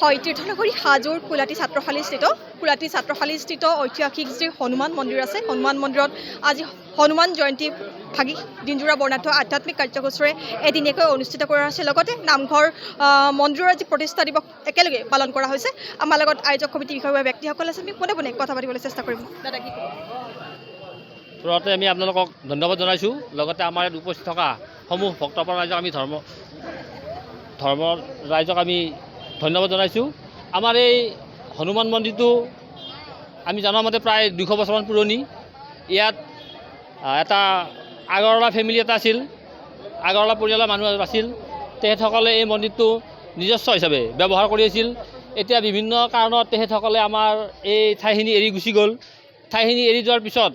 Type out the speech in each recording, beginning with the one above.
হয় তীৰ্থনগৰী হাজোৰ কুলাতী ছাত্ৰশালীস্থিত ঐতিহাসিক যি হনুমান মন্দিৰ আছে হনুমান মন্দিৰত আজি হনুমান জয়ন্তী ভাগি দিনজোৰা বৰ্ণাঢ্য আধ্যাত্মিক কাৰ্যসূচীৰে এদিনীয়াকৈ অনুষ্ঠিত কৰা হৈছে লগতে নামঘৰ মন্দিৰৰ যি প্ৰতিষ্ঠা দিৱস একেলগে পালন কৰা হৈছে আমাৰ লগত আয়োজক কমিটিৰ বিষয়ে ব্যক্তিসকল আছে আমি পোনে কথা পাতিবলৈ চেষ্টা কৰিম দাদা কি প্ৰথমতে আমি আপোনালোকক ধন্যবাদ জনাইছোঁ লগতে আমাৰ ইয়াত উপস্থিত থকা সমূহ ভক্তপ্ৰাণ ৰাইজক আমি ধৰ্মৰ ৰাইজক আমি ধন্যবাদ জনাইছোঁ আমাৰ এই হনুমান মন্দিৰটো আমি জনা মতে প্ৰায় 200 বছৰমান পুৰণি ইয়াত এটা আগৰৱালা ফেমিলি এটা আছিল আগৰৱালা পৰিয়ালৰ মানুহ আছিল তেখেতসকলে এই মন্দিৰটো নিজস্ব হিচাপে ব্যৱহাৰ কৰি আছিল এতিয়া বিভিন্ন কাৰণত তেখেতসকলে আমাৰ এই ঠাইখিনি এৰি গুচি গ'ল ঠাইখিনি এৰি যোৱাৰ পিছত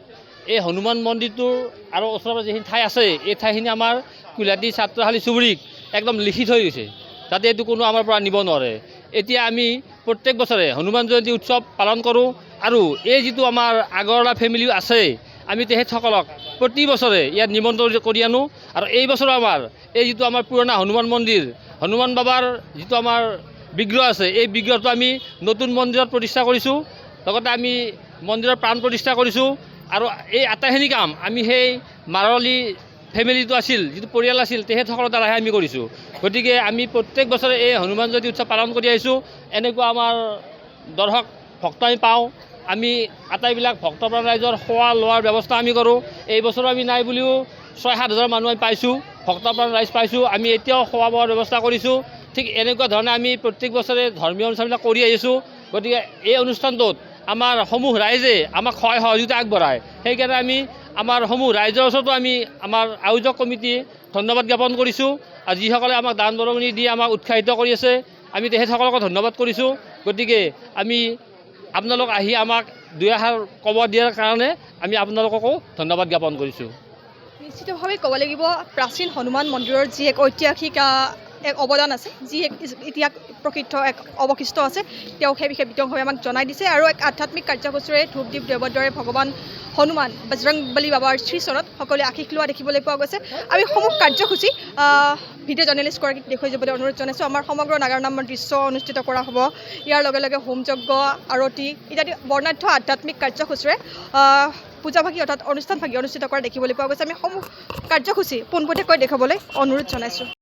এই হনুমান মন্দিৰটোৰ আৰু ওচৰৰ যিখিনি ঠাই আছে এই ঠাইখিনি আমাৰ কুলাতী ছাত্ৰশালী চুবুৰীক একদম লিখি থৈ গৈছে যাতে এইটো কোনো আমাৰ পৰা নিব নোৱাৰে এতিয়া আমি প্ৰত্যেক বছৰে হনুমান জয়ন্তী উৎসৱ পালন কৰোঁ আৰু এই যিটো আমাৰ আগৰৱালা ফেমিলি আছে আমি তেখেতসকলক প্ৰতি বছৰে ইয়াত নিমন্ত্ৰণ কৰি আনো আৰু এই বছৰো আমাৰ এই যিটো আমাৰ পুৰণা হনুমান মন্দিৰ হনুমান বাবাৰ যিটো আমাৰ বিগ্ৰহ আছে এই বিগ্ৰহটো আমি নতুন মন্দিৰত প্ৰতিষ্ঠা কৰিছোঁ লগতে আমি মন্দিৰৰ প্ৰাণ প্ৰতিষ্ঠা কৰিছোঁ আৰু এই আটাইখিনি কাম আমি সেই মাৰলী ফেমিলিটো আছিল যিটো পৰিয়াল আছিল তেখেতসকলৰ দ্বাৰাহে আমি কৰিছোঁ গতিকে আমি প্ৰত্যেক বছৰে এই হনুমান জয়ন্তী উৎসৱ পালন কৰি আহিছোঁ এনেকুৱা আমাৰ দৰ্শক ভক্ত আমি পাওঁ আমি আটাইবিলাক ভক্তপ্ৰাণ ৰাইজৰ খোৱা লোৱাৰ ব্যৱস্থা আমি কৰোঁ এই বছৰো আমি নাই বুলিও 6-7 হাজাৰ মানুহ আমি পাইছোঁ ভক্তপ্ৰাণ ৰাইজ পাইছোঁ আমি এতিয়াও খোৱা বোৱাৰ ব্যৱস্থা কৰিছোঁ ঠিক এনেকুৱা ধৰণে আমি প্ৰত্যেক বছৰে ধৰ্মীয় অনুষ্ঠানবিলাক কৰি আহিছোঁ গতিকে এই অনুষ্ঠানটোত আমাৰ সমূহ ৰাইজে আমাক সহায় সহযোগিতা আগবঢ়ায় সেইকাৰণে আমি আমাৰ সমূহ ৰাইজৰ ওচৰতো আমি আমাৰ আয়োজক কমিটি ধন্যবাদ জ্ঞাপন কৰিছোঁ আৰু যিসকলে আমাক দান বৰঙণি দি আমাক উৎসাহিত কৰি আছে আমি তেখেতসকলক ধন্যবাদ কৰিছোঁ গতিকে আমি আপোনালোক আহি আমাক 2 এষাৰ ক'ব দিয়াৰ কাৰণে আমি আপোনালোককো ধন্যবাদ জ্ঞাপন কৰিছোঁ নিশ্চিতভাৱে ক'ব লাগিব প্ৰাচীন হনুমান মন্দিৰৰ যি এক ঐতিহাসিক এক অৱদান আছে যি এক ইতিহাস প্ৰসিদ্ধ এক অৱশিষ্ট আছে তেওঁ সেই বিষয়ে বিতংভাৱে আমাক জনাই দিছে আৰু এক আধ্যাত্মিক কাৰ্যসূচীৰে ধূপ-দীপ দেৱৰ দৰে ভগৱান হনুমান বজৰংবলী বাবাৰ শ্ৰীচৰণত সকলোৱে আশীষ লোৱা দেখিবলৈ পোৱা গৈছে আমি সমূহ কাৰ্যসূচী ভিডিঅ' জাৰ্নেলিষ্টগৰাকীক দেখুৱাই যাবলৈ অনুৰোধ জনাইছোঁ আমাৰ সমগ্ৰ নাগাৰ নামৰ দৃশ্য অনুষ্ঠিত কৰা হ'ব ইয়াৰ লগে লগে হোম যজ্ঞ আৰতি ইত্যাদি বৰ্ণাঢ্য আধ্যাত্মিক কাৰ্যসূচীৰে পূজাভাগী অৰ্থাৎ অনুষ্ঠানভাগী অনুষ্ঠিত কৰা দেখিবলৈ পোৱা গৈছে আমি সমূহ কাৰ্যসূচী পোনপটীয়াকৈ দেখুৱাবলৈ অনুৰোধ জনাইছোঁ